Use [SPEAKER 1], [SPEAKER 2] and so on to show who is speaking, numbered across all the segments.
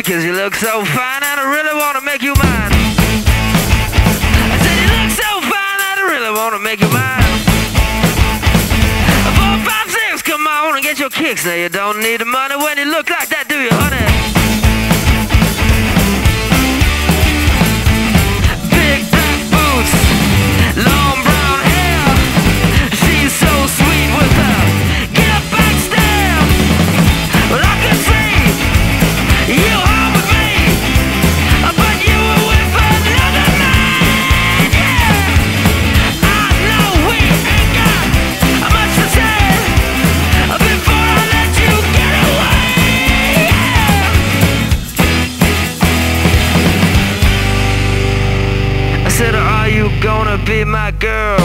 [SPEAKER 1] because you look so fine and I really wanna make you mine. I said you look so fine and I really wanna make you mine. 4, 5, 6, come on and get your kicks. Now you don't need the money when you look like that, do you, honey? Big black boots, long brown hair. She's so sweet with her get up back stare. Well, I could see you home with me, but you were with another man, yeah. I know we ain't got much to say before I let you get away, yeah. I said, are you gonna be my girl?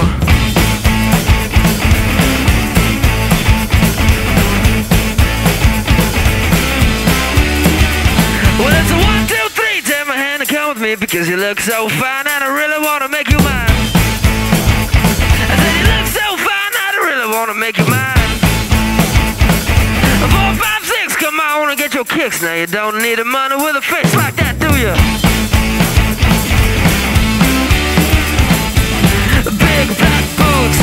[SPEAKER 1] Well, it's a 1, 2, 3, take my hand and come with me because you look so fine and I really wanna make you mine. I said you look so fine and I really wanna make you mine. 4, 5, 6, come on and get your kicks. Now you don't need the money with a face like that, do you? Big black boots,